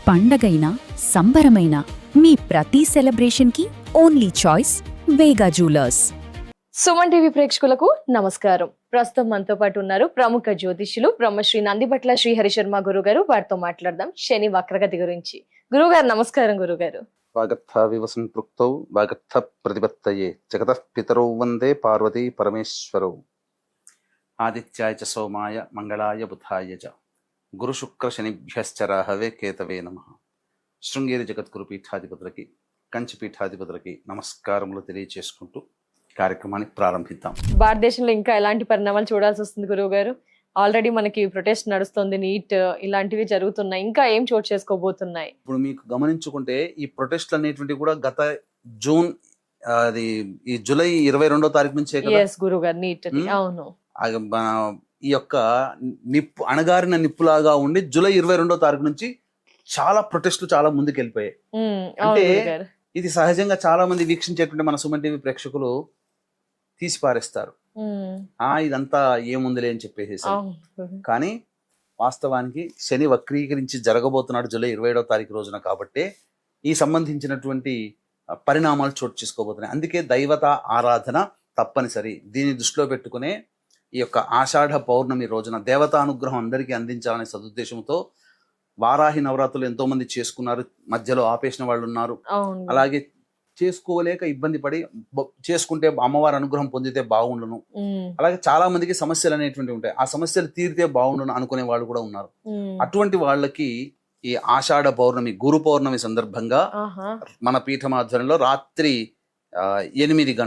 పండగైనా సంబరమైనా మీ ప్రతి సెలబ్రేషన్కి only choice వేగా jewellers. Suman TV ప్రేక్షకులకు నమస్కారం. ప్రస్తుతం మనతో పాటు ఉన్నారు ప్రముఖ జ్యోతిష్యులు బ్రహ్మశ్రీ నందిబట్ల శ్రీహరి శర్మ గురుగారు. వారితో మాట్లాడదాం శని వక్రగతి గురించి. గురుగారు నమస్కారం. గురుగారు వాగర్థ వివసంపృక్తౌ వాగర్థ ప్రతిపత్తయే జగతః పితరౌ వందే పార్వతీ పరమేశ్వరౌ. ఆదిత్యాయ చ సోమాయ మంగళాయ బుధాయ చ గురు శుక్ర శనిభ్యశ్చ రాహవే కేతవే నమః. శృంగేరి జగద్గురు పీఠాధిపతులకి కంచి పీఠాధిపతులకి నమస్కారములు తెలియచేసుకుంటూ కార్యక్రమాన్ని ప్రారంభిద్దాం. భారతదేశంలో ఇంకా ఎలాంటి పరిణామాలు చూడాల్సి వస్తుంది గురువు గారు? ఆల్రెడీ మనకి ప్రొటెస్ట్ నడుస్తుంది, నీట్ ఇలాంటివి జరుగుతున్నాయి, ఇంకా ఏం చోటు చేసుకోబోతున్నాయి? ఇప్పుడు మీకు గమనించుకుంటే ఈ ప్రొటెస్ట్లు అనేటువంటివి కూడా గత జూన్ అది ఈ జూలై 22వ తారీఖు నుంచే కదా గురువు గారు నీట్. అవును, ఈ యొక్క నిప్పు అణగారిన నిప్పులాగా ఉండి జూలై 22వ తారీఖు నుంచి చాలా ప్రొటెస్ట్లు చాలా ముందుకు వెళ్ళిపోయాయి. అంటే ఇది సహజంగా చాలా మంది వీక్షించేటువంటి మన సుమన్ టీవీ ప్రేక్షకులు తీసిపారేస్తారు, ఇదంతా ఏముందిలే అని చెప్పేసి. కానీ వాస్తవానికి శని వక్రీకరించి జరగబోతున్నాడు జూలై 27వ తారీఖు రోజున. కాబట్టి ఈ సంబంధించినటువంటి పరిణామాలు చోటు చేసుకోబోతున్నాయి. అందుకే దైవత ఆరాధన తప్పనిసరి. దీన్ని దృష్టిలో పెట్టుకునే ఈ యొక్క ఆషాఢ పౌర్ణమి రోజున దేవతానుగ్రహం అందరికీ అందించాలనే సదుద్దేశంతో వారాహి నవరాత్రులు ఎంతో మంది చేసుకున్నారు, మధ్యలో ఆపేసిన వాళ్ళు ఉన్నారు. అలాగే చేసుకోలేక ఇబ్బంది పడి చేసుకుంటే అమ్మవారి అనుగ్రహం పొందితే బాగుండును, అలాగే చాలా మందికి సమస్యలు అనేటువంటివి ఉంటాయి, ఆ సమస్యలు తీరితే బాగుండును అనుకునే వాళ్ళు కూడా ఉన్నారు. అటువంటి వాళ్ళకి ఈ ఆషాఢ పౌర్ణమి గురు పౌర్ణమి సందర్భంగా మన పీఠం ఆధ్వర్యంలో రాత్రి 8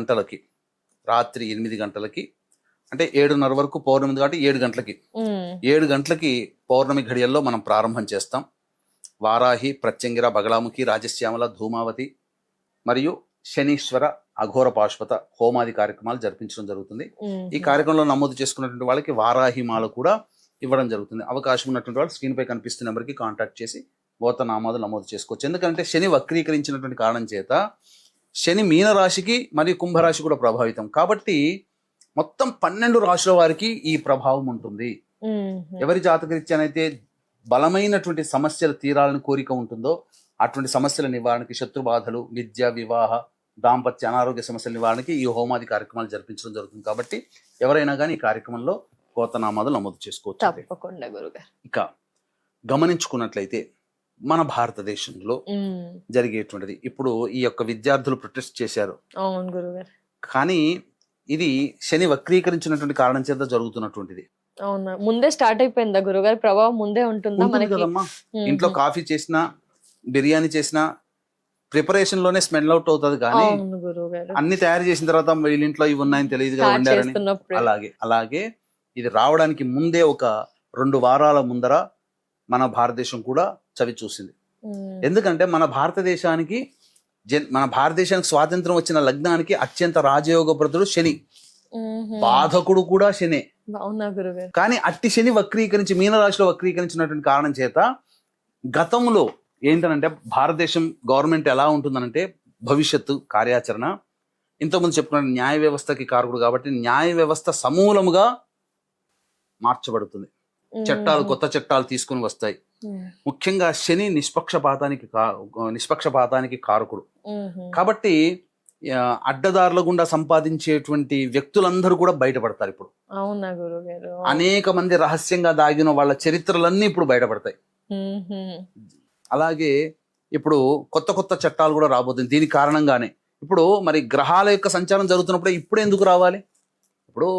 గంటలకి అంటే 7:30 వరకు పౌర్ణమి కాబట్టి 7 గంటలకి పౌర్ణమి ఘడియల్లో మనం ప్రారంభం చేస్తాం. వారాహి, ప్రత్యంగిర, బగళాముఖి, రాజశ్యామల, ధూమావతి మరియు శనీశ్వర అఘోర పాశ్వత హోమాది కార్యక్రమాలు జరిపించడం జరుగుతుంది. ఈ కార్యక్రమంలో నమోదు చేసుకున్నటువంటి వాళ్ళకి వారాహి మాల కూడా ఇవ్వడం జరుగుతుంది. అవకాశం ఉన్నటువంటి వాళ్ళు స్క్రీన్ పై కనిపిస్తున్న నెంబర్కి కాంటాక్ట్ చేసి గోత్రనామాలు నమోదు చేసుకోవచ్చు. ఎందుకంటే శని వక్రీకరించినటువంటి కారణం చేత శని మీనరాశికి మరియు కుంభరాశి కూడా ప్రభావితం కాబట్టి మొత్తం 12 రాశుల వారికి ఈ ప్రభావం ఉంటుంది. ఎవరి జాతకరీత్యానైతే బలమైనటువంటి సమస్యలు తీరాలని కోరిక ఉంటుందో అటువంటి సమస్యల నివారణకి, శత్రుబాధలు, విద్య, వివాహ, దాంపత్య, అనారోగ్య సమస్యల నివారణకి ఈ హోమాది కార్యక్రమాలు జరిపించడం జరుగుతుంది. కాబట్టి ఎవరైనా కానీ ఈ కార్యక్రమంలో గోత్రనామాలు నమోదు చేసుకోవచ్చు. తప్పకుండా గురుగారు. ఇక గమనించుకున్నట్లయితే మన భారతదేశంలో జరిగేటువంటిది ఇప్పుడు ఈ యొక్క విద్యార్థులు ప్రొటెస్ట్ చేశారు. అవును గురుగారు. కానీ ఇది శని వక్రీకరించినటువంటి కారణం చేత జరుగుతున్నటువంటిది. అవునా, ముందే స్టార్ట్ అయిపోయిందా గురుగారు? ప్రభావం ముందే ఉంటుందా మనకి? కదమ్మా, ఇంట్లో కాఫీ చేసినా బిర్యానీ చేసినా ప్రిపరేషన్ లోనే స్మెల్ అవుట్ అవుతుంది. కానీ అన్ని తయారు చేసిన తర్వాత వీళ్ళ ఇంట్లో ఇవి ఉన్నాయని తెలియదు కదా వండారని. అలాగే ఇది రావడానికి ముందే ఒక 2 వారాల ముందర మన భారతదేశం కూడా చవి చూసింది. ఎందుకంటే మన భారతదేశానికి స్వాతంత్రం వచ్చిన లగ్నానికి అత్యంత రాజయోగప్రదుడు శని, బాధకుడు కూడా శనే. కానీ అట్టి శని వక్రీకరించి మీనరాశిలో వక్రీకరించినటువంటి కారణం చేత గతంలో ఏంటనంటే భారతదేశం గవర్నమెంట్ ఎలా ఉంటుందనంటే భవిష్యత్తు కార్యాచరణ ఇంతకుముందు చెప్పుకున్న న్యాయ వ్యవస్థకి కారకుడు కాబట్టి న్యాయ వ్యవస్థ సమూలముగా మార్చబడుతుంది. కొత్త చట్టాలు తీసుకుని వస్తాయి. ముఖ్యంగా శని నిష్పక్షపాతానికి కారకుడు కాబట్టి అడ్డదారుల గుండా సంపాదించేటువంటి వ్యక్తులందరూ కూడా బయటపడతారు. ఇప్పుడు అనేక మంది రహస్యంగా దాగిన వాళ్ళ చరిత్రలన్నీ ఇప్పుడు బయటపడతాయి. అలాగే ఇప్పుడు కొత్త చట్టాలు కూడా రాబోతుంది. దీని కారణంగానే ఇప్పుడు మరి గ్రహాల యొక్క సంచారం జరుగుతున్నప్పుడు ఇప్పుడు ఎందుకు రావాలి? ఇప్పుడు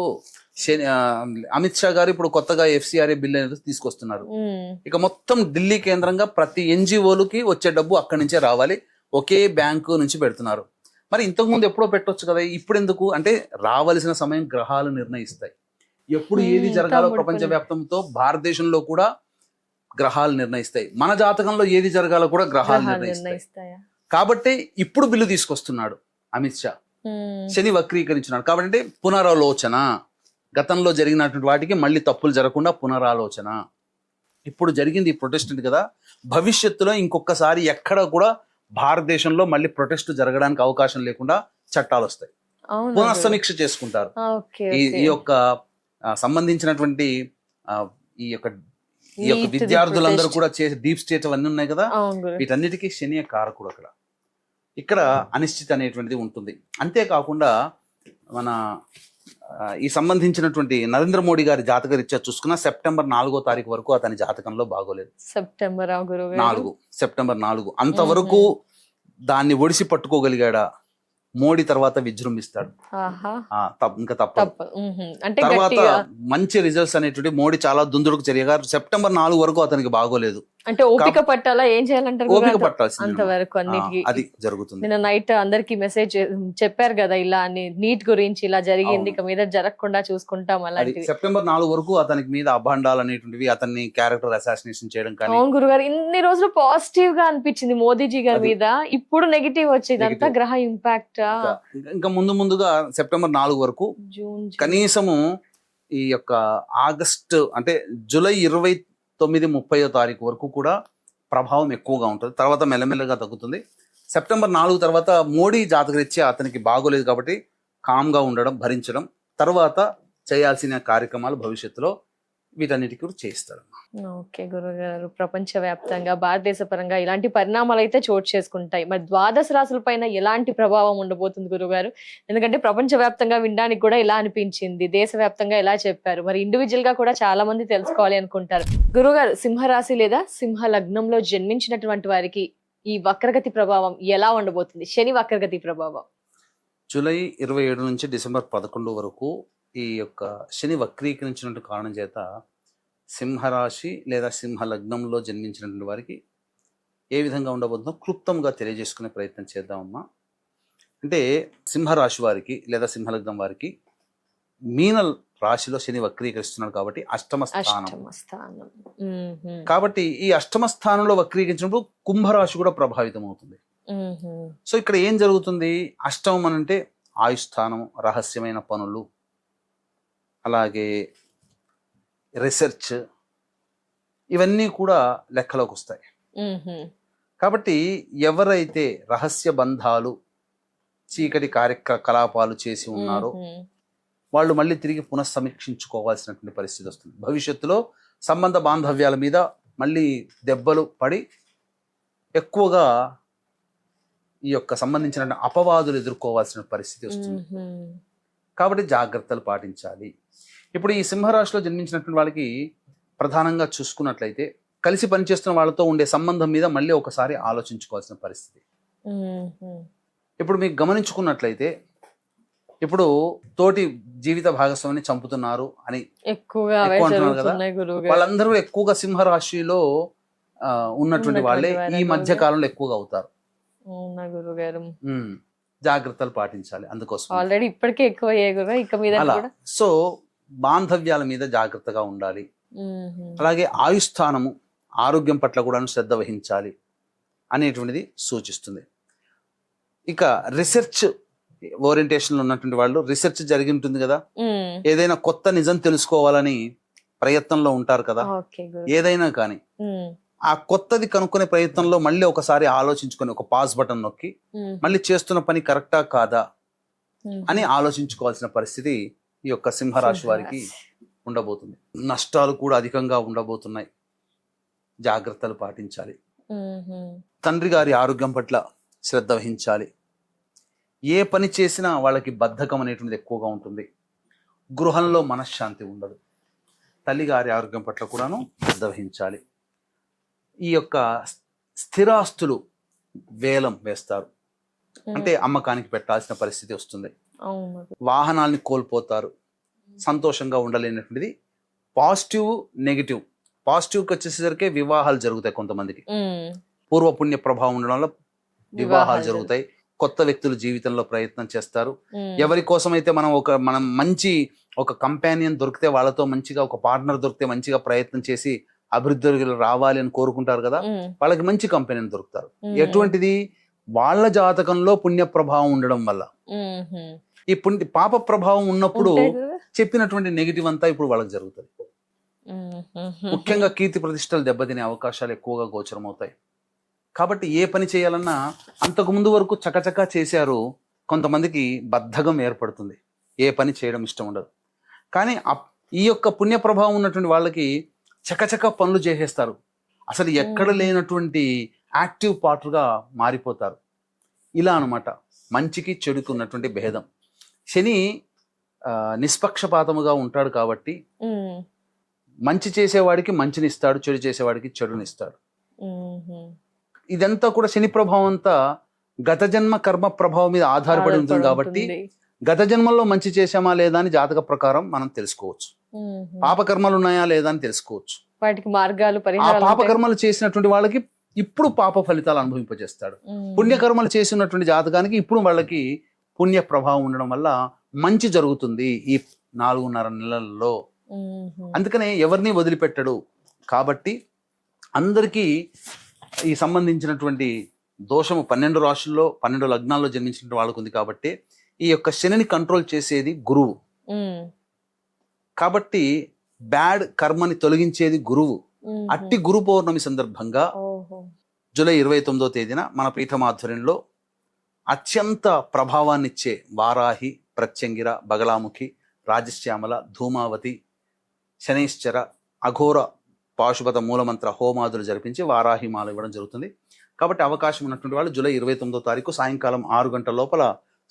అమిత్ షా గారు ఇప్పుడు కొత్తగా FCRA బిల్ అనేది తీసుకొస్తున్నారు. ఇక మొత్తం ఢిల్లీ కేంద్రంగా ప్రతి NGOలకి వచ్చే డబ్బు అక్కడి నుంచే రావాలి, ఒకే బ్యాంకు నుంచి పెడుతున్నారు. మరి ఇంతకు ముందు ఎప్పుడో పెట్టొచ్చు కదా, ఇప్పుడు ఎందుకు అంటే రావాల్సిన సమయం గ్రహాలు నిర్ణయిస్తాయి. ఎప్పుడు ఏది జరగాలో ప్రపంచవ్యాప్తంతో భారతదేశంలో కూడా గ్రహాలు నిర్ణయిస్తాయి. మన జాతకంలో ఏది జరగాలో కూడా గ్రహాలు నిర్ణయిస్తాయి. కాబట్టి ఇప్పుడు బిల్లు తీసుకొస్తున్నాడు అమిత్ షా, శని వక్రీకరించినాడు కాబట్టి పునరాలోచన, గతంలో జరిగినటువంటి వాటికి మళ్ళీ తప్పులు జరగకుండా పునరాలోచన. ఇప్పుడు జరిగింది ఈ ప్రొటెస్ట్ కదా, భవిష్యత్తులో ఇంకొకసారి ఎక్కడ కూడా భారతదేశంలో మళ్ళీ ప్రొటెస్ట్ జరగడానికి అవకాశం లేకుండా చట్టాలు వస్తాయి, పునఃసమీక్ష చేసుకుంటారు. ఈ యొక్క సంబంధించినటువంటి ఈ యొక్క ఈ యొక్క Neat ది విద్యార్థులందరూ protest. కూడా చేసే డీప్ స్టేట్ అవన్నీ ఉన్నాయి కదా, అవును గురు. వీటన్నిటికీ శని కారకుడు అక్కడ. ఇక్కడ అనిశ్చితి అనేటువంటిది ఉంటుంది. అంతేకాకుండా మన ఈ సంబంధించినటువంటి నరేంద్ర మోడీ గారి జాతక రీత్యా చూసుకున్న సెప్టెంబర్ 4వ తారీఖు వరకు అతని జాతకంలో బాగోలేదు. సెప్టెంబర్ గురువు 4 సెప్టెంబర్ 4 అంతవరకు దాన్ని ఒడిసి పట్టుకోగలిగాడా, మోడీ తర్వాత విజృంభిస్తాడు. ఆహా, ఇంకా తప్పదు. తప్ప అంటే తర్వాత గట్టిగా మంచి రిజల్ట్స్ అనేటువంటి మోడీ చాలా దుందుడుకు చర్యగా సెప్టెంబర్ 4 వరకు అతనికి బాగోలేదు. అంటే ఓపిక పట్టాలా, ఏం చేయాలంటారు ఓపిక గురుగారు? పట్టాల్సింది అంతవరకు అన్నిటికీ అది జరుగుతుంది. నిన్న నైట్ అందరికి మెసేజ్ చెప్పారు కదా, ఇలా అని నీట్ గురించి ఇలా జరిగింది, ఇక మీద జరగకుండా చూసుకుంటాం అది అలాంటివి. సెప్టెంబర్ 4 వరకు అతనికి మీద అభాండాలు అనేటువంటివి, అతన్ని క్యారెక్టర్ అసాసినేషన్ చేయడం కానీ, అవును గురుగారు, ఇన్ని రోజులు పాజిటివ్ గా అనిపించింది మోదీజీ గారి అది. మీద, ఇప్పుడు నెగిటివ్ వచ్చేది అంతా Negative. గ్రహ ఇంపాక్ట్. ఇంకా ముందుగా సెప్టెంబర్ 4 వరకు జూన్ కనీసము ఈ యొక్క ఆగస్టు అంటే జూలై 29-30వ తారీఖు వరకు కూడా ప్రభావం ఎక్కువగా ఉంటుంది. తర్వాత మెల్లమెల్లగా తగ్గుతుంది. సెప్టెంబర్ 4 తర్వాత మోడీ జాతకరీత్యా అతనికి బాగోలేదు కాబట్టి కామ్గా ఉండడం, భరించడం, తర్వాత చేయాల్సిన కార్యక్రమాలు భవిష్యత్తులో వీటన్నిటికీ కూడా చేయిస్తాడు. ఓకే గురుగారు, ప్రపంచవ్యాప్తంగా భారతదేశ పరంగా ఇలాంటి పరిణామాలు అయితే చోటు చేసుకుంటాయి. మరి ద్వాదశ రాశుల పైన ఎలాంటి ప్రభావం ఉండబోతుంది గురుగారు? ఎందుకంటే ప్రపంచవ్యాప్తంగా వినడానికి కూడా ఇలా అనిపించింది, దేశవ్యాప్తంగా ఎలా చెప్పారు, మరి ఇండివిజువల్ గా కూడా చాలా మంది తెలుసుకోవాలి అనుకుంటారు. గురుగారు, సింహరాశి లేదా సింహ లగ్నంలో జన్మించినటువంటి వారికి ఈ వక్రగతి ప్రభావం ఎలా ఉండబోతుంది? శని వక్రగతి ప్రభావం జూలై 27 నుంచి డిసెంబర్ 11 వరకు ఈ యొక్క శని వక్రీకరించినట్టు కారణం చేత సింహరాశి లేదా సింహ లగ్నంలో జన్మించినటువంటి వారికి ఏ విధంగా ఉండబోతుందో క్లుప్తంగా తెలియజేసుకునే ప్రయత్నం చేద్దామమ్మా. అంటే సింహరాశి వారికి లేదా సింహలగ్నం వారికి మీన రాశిలో శని వక్రీకరిస్తున్నాడు కాబట్టి అష్టమ స్థానం. కాబట్టి ఈ అష్టమ స్థానంలో వక్రీకరించినప్పుడు కుంభరాశి కూడా ప్రభావితం అవుతుంది. సో ఇక్కడ ఏం జరుగుతుంది? అష్టమం అని అంటే ఆయుస్థానం, రహస్యమైన పనులు, అలాగే రీసెర్చ్, ఇవన్నీ కూడా లెక్కలోకి వస్తాయి. కాబట్టి ఎవరైతే రహస్య బంధాలు, చీకటి కార్యకలాపాలు చేసి ఉన్నారో వాళ్ళు మళ్ళీ తిరిగి పునఃసమీక్షించుకోవాల్సినటువంటి పరిస్థితి వస్తుంది. భవిష్యత్తులో సంబంధ బాంధవ్యాల మీద మళ్ళీ దెబ్బలు పడి ఎక్కువగా ఈ యొక్క సంబంధించిన అపవాదులు ఎదుర్కోవాల్సిన పరిస్థితి వస్తుంది. కాబట్టి జాగ్రత్తలు పాటించాలి. ఇప్పుడు ఈ సింహరాశిలో జన్మించినటువంటి వాళ్ళకి ప్రధానంగా చూసుకున్నట్లయితే కలిసి పనిచేస్తున్న వాళ్ళతో ఉండే సంబంధం మీద మళ్ళీ ఒకసారి ఆలోచించుకోవాల్సిన పరిస్థితి. ఇప్పుడు మీకు గమనించుకున్నట్లయితే ఇప్పుడు తోటి జీవిత భాగస్వామిని చంపుతున్నారు అని ఎక్కువ అంటున్నారు కదా, వాళ్ళందరూ ఎక్కువగా సింహరాశిలో ఉన్నటువంటి వాళ్ళే ఈ మధ్య కాలంలో ఎక్కువగా అవుతారు. జాగ్రత్తలు పాటించాలి. అందుకోసం ఆల్రెడీ ఇప్పటికే ఎక్కువ ఇక మీద కూడా. సో బాంధవ్యాల మీద జాగ్రత్తగా ఉండాలి. అలాగే ఆయుస్థానము, ఆరోగ్యం పట్ల కూడా శ్రద్ధ వహించాలి అనేటువంటిది సూచిస్తుంది. ఇక రీసెర్చ్ ఓరియంటేషన్ లో ఉన్నటువంటి వాళ్ళు, రీసెర్చ్ జరిగి ఉంటుంది కదా, ఏదైనా కొత్త నిజం తెలుసుకోవాలని ప్రయత్నంలో ఉంటారు కదా, ఏదైనా కానీ ఆ కొత్తది కనుక్కునే ప్రయత్నంలో మళ్ళీ ఒకసారి ఆలోచించుకొని ఒక పాజ్ బటన్ నొక్కి మళ్ళీ చేస్తున్న పని కరెక్టా కాదా అని ఆలోచించుకోవాల్సిన పరిస్థితి ఈ యొక్క సింహరాశి వారికి ఉండబోతుంది. నష్టాలు కూడా అధికంగా ఉండబోతున్నాయి. జాగ్రత్తలు పాటించాలి. తండ్రి గారి ఆరోగ్యం పట్ల శ్రద్ధ వహించాలి. ఏ పని చేసినా వాళ్ళకి బద్ధకం అనేటువంటిది ఎక్కువగా ఉంటుంది. గృహంలో మనశ్శాంతి ఉండదు. తల్లి గారి ఆరోగ్యం పట్ల కూడాను శ్రద్ధ వహించాలి. ఈ యొక్క స్థిరాస్తులు వేలం వేస్తారు, అంటే అమ్మకానికి పెట్టాల్సిన పరిస్థితి వస్తుంది. వాహనాల్ని కోల్పోతారు. సంతోషంగా ఉండలేనటువంటిది. Positive, negative. పాజిటివ్కి వచ్చేసరికి వివాహాలు జరుగుతాయి. కొంతమందికి పూర్వపుణ్య ప్రభావం ఉండడం వల్ల వివాహాలు జరుగుతాయి. కొత్త వ్యక్తులు జీవితంలో ప్రయత్నం చేస్తారు. ఎవరి కోసం అయితే మనం మంచి ఒక కంపానియన్ దొరికితే, వాళ్ళతో మంచిగా ఒక పార్ట్నర్ దొరికితే మంచిగా ప్రయత్నం చేసి అభివృద్ధి రావాలి అని కోరుకుంటారు కదా, వాళ్ళకి మంచి కంపెనీని దొరుకుతారు. ఎటువంటిది? వాళ్ళ జాతకంలో పుణ్య ప్రభావం ఉండడం వల్ల. ఈ పాప ప్రభావం ఉన్నప్పుడు చెప్పినటువంటి నెగిటివ్ అంతా ఇప్పుడు వాళ్ళకి జరుగుతుంది. ముఖ్యంగా కీర్తి ప్రతిష్టలు దెబ్బతినే అవకాశాలు ఎక్కువగా గోచరం అవుతాయి. కాబట్టి ఏ పని చేయాలన్నా అంతకు ముందు వరకు చకచకా చేశారు, కొంతమందికి బద్ధకం ఏర్పడుతుంది, ఏ పని చేయడం ఇష్టం ఉండదు. కానీ ఈ యొక్క పుణ్య ప్రభావం ఉన్నటువంటి వాళ్ళకి చకచక పనులు చేసేస్తారు. అసలు ఎక్కడ లేనటువంటి యాక్టివ్ పార్ట్గా మారిపోతారు. ఇలా అన్నమాట మంచికి చెడుకు ఉన్నటువంటి భేదం. శని నిష్పక్షపాతముగా ఉంటాడు కాబట్టి మంచి చేసేవాడికి మంచినిస్తాడు, చెడు చేసేవాడికి చెడునిస్తాడు. ఇదంతా కూడా శని ప్రభావం అంతా గత జన్మ కర్మ ప్రభావం మీద ఆధారపడి ఉంటుంది కాబట్టి గత జన్మల్లో మంచి చేశామా లేదా అని జాతక ప్రకారం మనం తెలుసుకోవచ్చు. పాపకర్మలు ఉన్నాయా లేదా అని తెలుసుకోవచ్చు. వాటికి మార్గాలు, ఆ పాపకర్మలు చేసినటువంటి వాళ్ళకి ఇప్పుడు పాప ఫలితాలు అనుభవింపజేస్తాడు. పుణ్యకర్మలు చేసినటువంటి జాతకానికి ఇప్పుడు వాళ్ళకి పుణ్య ప్రభావం ఉండడం వల్ల మంచి జరుగుతుంది ఈ 4.5 నెలల్లో. అందుకనే ఎవరిని వదిలిపెట్టడు కాబట్టి అందరికీ ఈ సంబంధించినటువంటి దోషము 12 రాశుల్లో 12 లగ్నాల్లో జన్మించిన వాళ్ళకు ఉంది కాబట్టి ఈ యొక్క శనిని కంట్రోల్ చేసేది గురువు. కాబట్టి బ్యాడ్ కర్మని తొలగించేది గురువు. అట్టి గురు పౌర్ణమి సందర్భంగా జూలై 29వ తేదీన మన పీఠం ఆధ్వర్యంలో అత్యంత ప్రభావాన్నిచ్చే వారాహి, ప్రత్యంగిర, బగలాముఖి, రాజశ్యామల, ధూమావతి, శనైశ్చర, అఘోర, పాశుపత మూలమంత్ర హోమాదులు జరిపించి వారాహి మాల ఇవ్వడం జరుగుతుంది. కాబట్టి అవకాశం ఉన్నటువంటి వాళ్ళు జూలై 29వ తారీఖు సాయంకాలం 6 గంటల లోపల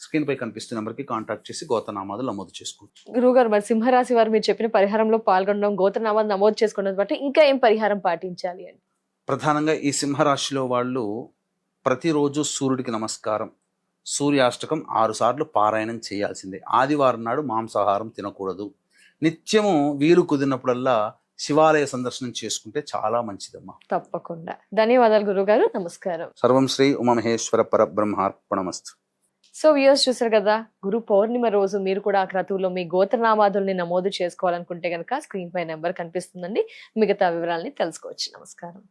స్క్రీన్ పై కనిపిస్తున్న నెంబర్కి కాంటాక్ట్ చేసి గోత్రనామాలు నమోదు చేసుకోవచ్చు. గురుగారు, మరి సింహరాశి వారు మీరు చెప్పిన పరిహారంలో పాల్గొనడం, గోత్రనామాలు నమోదు చేసుకోవడం బట్టి ఇంకా ఏం పరిహారం పాటించాలి అని? ప్రధానంగా ఈ సింహరాశిలో వాళ్ళు ప్రతిరోజు సూర్యుడికి నమస్కారం, సూర్యాష్టకం 6 సార్లు పారాయణం చేయాల్సిందే. ఆదివారం నాడు మాంసాహారం తినకూడదు. నిత్యము వీలు కుదిరినప్పుడల్లా శివాలయ సందర్శనం చేసుకుంటే చాలా మంచిదమ్మా. తప్పకుండా. ధన్యవాదాలు గురుగారు. నమస్కారం. సర్వం శ్రీ ఉమామహేశ్వర పరబ్రహ్మార్పణమస్తు. సో వ్యూయర్స్ చూసారు కదా, గురు పౌర్ణిమ రోజు మీరు కూడా ఆ క్రతువులో మీ గోత్రనామాదుల్ని నమోదు చేసుకోవాలనుకుంటే కనుక స్క్రీన్ పై నెంబర్ కనిపిస్తుందండి. మిగతా వివరాలని తెలుసుకోవచ్చు. నమస్కారం.